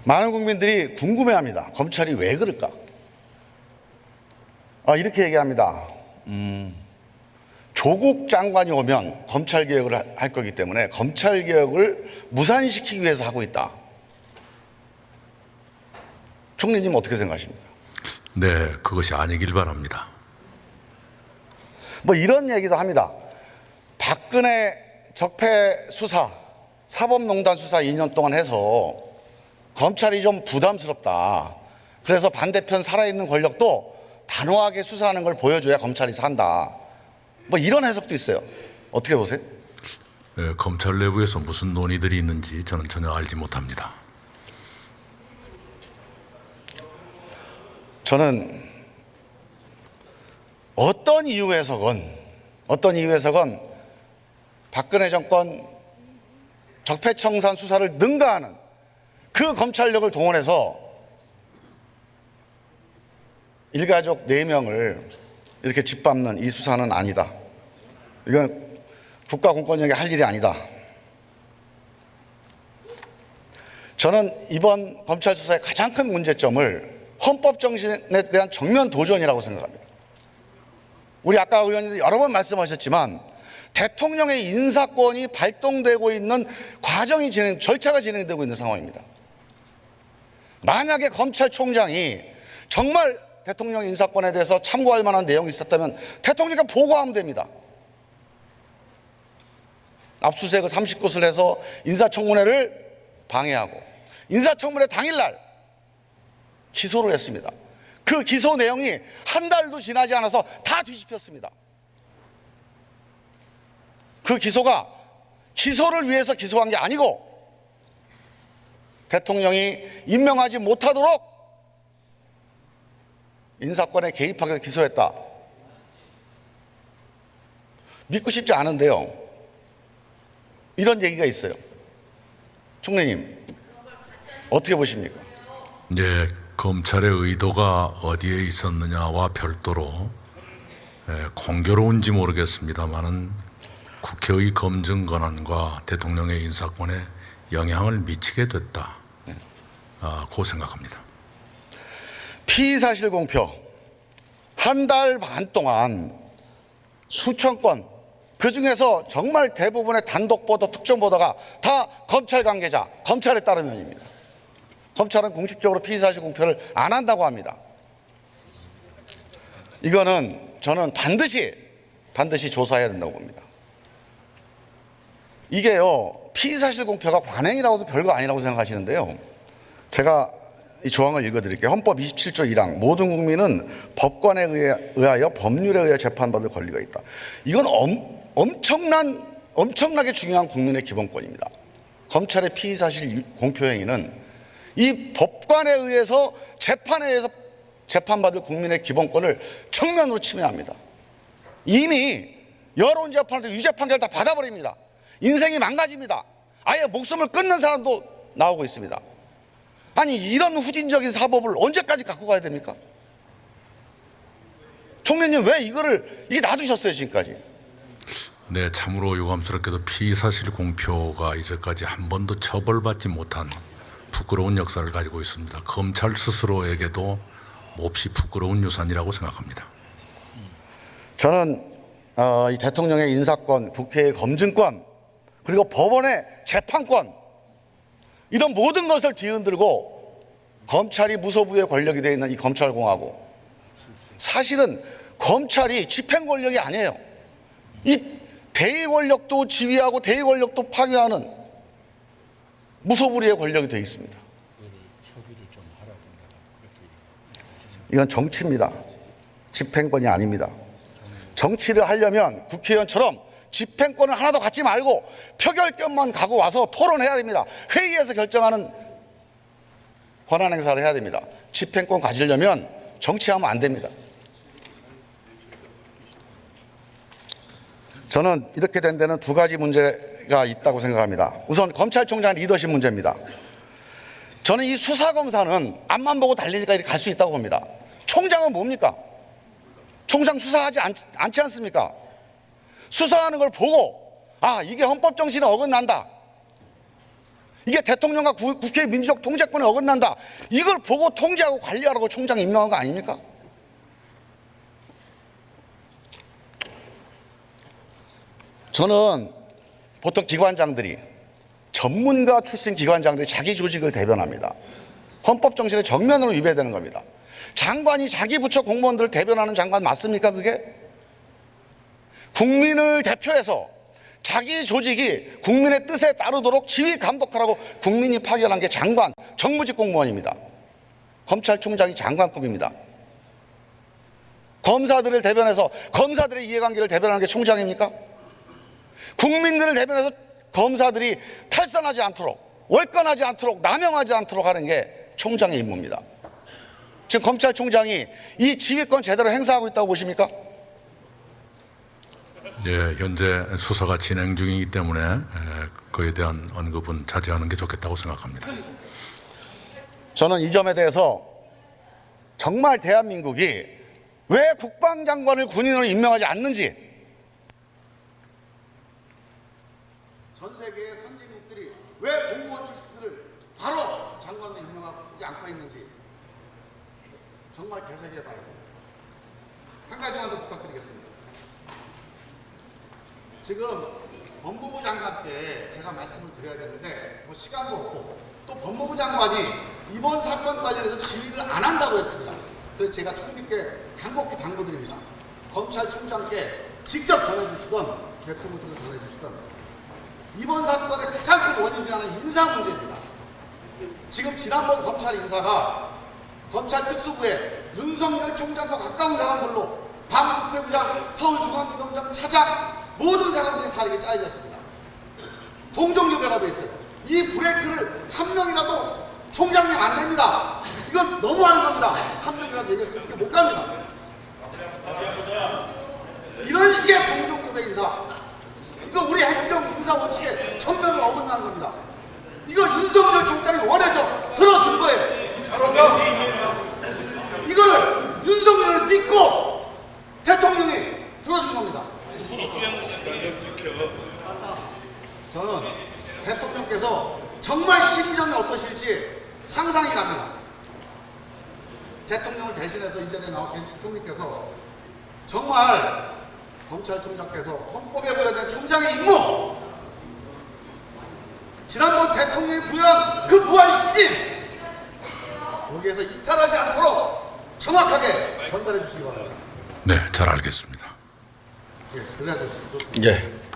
많은 국민들이 궁금해합니다. 검찰이 왜 그럴까? 이렇게 얘기합니다. 조국 장관이 오면 검찰개혁을 할 거기 때문에 검찰개혁을 무산시키기 위해서 하고 있다. 총리님 어떻게 생각하십니까? 네, 그것이 아니길 바랍니다. 뭐 이런 얘기도 합니다. 박근혜 적폐 수사, 사법농단 수사 2년 동안 해서 검찰이 좀 부담스럽다. 그래서 반대편 살아있는 권력도 단호하게 수사하는 걸 보여줘야 검찰이 산다. 뭐 이런 해석도 있어요. 어떻게 보세요? 네, 검찰 내부에서 무슨 논의들이 있는지 저는 전혀 알지 못합니다. 저는 어떤 이유에서건 박근혜 정권 적폐청산 수사를 능가하는 그 검찰력을 동원해서 일가족 4명을 이렇게 짓밟는 이 수사는 아니다. 이건 국가 공권력이 할 일이 아니다. 저는 이번 검찰 수사의 가장 큰 문제점을 헌법 정신에 대한 정면 도전이라고 생각합니다. 우리 아까 의원님도 여러 번 말씀하셨지만 대통령의 인사권이 발동되고 있는 절차가 진행되고 있는 상황입니다. 만약에 검찰총장이 정말 대통령 인사권에 대해서 참고할 만한 내용이 있었다면 대통령께 보고하면 됩니다. 압수수색을 30곳을 해서 인사청문회를 방해하고 인사청문회 당일날 기소를 했습니다. 그 기소 내용이 한 달도 지나지 않아서 다 뒤집혔습니다. 그 기소가 기소를 위해서 기소한 게 아니고 대통령이 임명하지 못하도록 인사권에 개입하게 기소했다. 믿고 싶지 않은데요. 이런 얘기가 있어요. 총리님, 어떻게 보십니까? 네, 검찰의 의도가 어디에 있었느냐와 별도로 공교로운지 모르겠습니다만은 국회의 검증 권한과 대통령의 인사권에 영향을 미치게 됐다. 고 생각합니다. 피의사실 공표 한 달 반 동안 수천 건, 그중에서 정말 대부분의 단독 보도, 특정 보도가 다 검찰 관계자, 검찰에 따른 면입니다. 검찰은 공식적으로 피의사실 공표를 안 한다고 합니다. 이거는 저는 반드시 조사해야 된다고 봅니다. 이게요, 피의사실 공표가 관행이라고 해서 별거 아니라고 생각하시는데요. 제가 이 조항을 읽어드릴게요. 헌법 27조 1항 모든 국민은 법관에 의하여 법률에 의해 재판받을 권리가 있다. 이건 엄청나게 중요한 국민의 기본권입니다. 검찰의 피의사실 공표 행위는 이 법관에 의해서 재판에 의해서 재판받을 국민의 기본권을 정면으로 침해합니다. 이미 여론재판도 유죄 판결 다 받아버립니다. 인생이 망가집니다. 아예 목숨을 끊는 사람도 나오고 있습니다. 아니, 이런 후진적인 사법을 언제까지 갖고 가야 됩니까? 총리님, 왜 이게 놔두셨어요, 지금까지? 네, 참으로 유감스럽게도 피의사실 공표가 이제까지 한 번도 처벌받지 못한 부끄러운 역사를 가지고 있습니다. 검찰 스스로에게도 몹시 부끄러운 유산이라고 생각합니다. 저는 이 대통령의 인사권, 국회의 검증권, 그리고 법원의 재판권, 이런 모든 것을 뒤흔들고 검찰이 무소부의 권력이 되어 있는 이 검찰공화국, 사실은 검찰이 집행 권력이 아니에요. 이 대의 권력도 지휘하고 대의 권력도 파괴하는 무소불위의 권력이 되어 있습니다. 이건 정치입니다. 집행권이 아닙니다. 정치를 하려면 국회의원처럼 집행권을 하나도 갖지 말고 표결권만 가고 와서 토론해야 됩니다. 회의에서 결정하는 권한 행사를 해야 됩니다. 집행권 가지려면 정치하면 안 됩니다. 저는 이렇게 된 데는 두 가지 문제가 있다고 생각합니다. 우선 검찰총장 리더십 문제입니다. 저는 이 수사검사는 앞만 보고 달리니까 이렇게 갈 수 있다고 봅니다. 총장은 뭡니까? 총장 수사하지 않지 않습니까? 수사하는 걸 보고 이게 헌법 정신에 어긋난다. 이게 대통령과 국회의 민주적 통제권에 어긋난다. 이걸 보고 통제하고 관리하라고 총장이 임명한 거 아닙니까? 저는 보통 기관장들이 전문가 출신 기관장들이 자기 조직을 대변합니다. 헌법 정신에 정면으로 위배되는 겁니다. 장관이 자기 부처 공무원들을 대변하는 장관 맞습니까, 그게? 국민을 대표해서 자기 조직이 국민의 뜻에 따르도록 지휘 감독하라고 국민이 파견한 게 장관, 정무직 공무원입니다. 검찰총장이 장관급입니다. 검사들을 대변해서 검사들의 이해관계를 대변하는 게 총장입니까? 국민들을 대변해서 검사들이 탈선하지 않도록, 월권하지 않도록, 남용하지 않도록 하는 게 총장의 임무입니다. 지금 검찰총장이 이 지휘권 제대로 행사하고 있다고 보십니까? 예, 현재 수사가 진행 중이기 때문에 그에 대한 언급은 자제하는 게 좋겠다고 생각합니다. 저는 이 점에 대해서 정말 대한민국이 왜 국방장관을 군인으로 임명하지 않는지, 전 세계의 선진국들이 왜 공무원 출신들을 바로 장관으로 임명하지 않고 있는지 정말 되새겨 봐야 됩니다. 한 가지만 더 부탁드리겠습니다. 지금 법무부 장관 때 제가 말씀을 드려야 되는데 뭐 시간도 없고 또 법무부 장관이 이번 사건 관련해서 지휘를 안 한다고 했습니다. 그래서 제가 총리께 간곡히 당부드립니다. 검찰총장께 직접 전해주시던, 대통령께서 전해주시던, 이번 사건의 가장 큰 원인 중 하나는 인사 문제입니다. 지금 지난번 검찰 인사가 검찰 특수부에 윤석열 총장과 가까운 사람들로 반부패부장, 서울중앙지검장, 차장 모든 사람들이 다 이렇게 짜여졌습니다. 동종교배가 돼 있어요. 이 브레이크를 한 명이라도 총장님 안 됩니다. 이건 너무하는 겁니다. 한 명이라도 얘기했으면 이렇게 못 갑니다. 이런 식의 동종교배 인사, 이거 우리 행정 인사 원칙에 전면을 어긋나는 겁니다. 이거 윤석열 총장이 원해서 들어준 거예요. 이걸 윤석열을 믿고 대통령이 들어준 겁니다. 저는 대통령께서 정말 심정이 어떠실지 상상이 갑니다. 대통령을 대신해서 이전에 나온 총리께서 정말 검찰총장께서 헌법에 부여된 총장의 임무, 지난번 대통령이 부여한 그 무한시진, 여기에서 이탈하지 않도록 정확하게 전달해 주시기 바랍니다. 네, 잘 알겠습니다. 예, 그래야죠. 좋습니다. 예.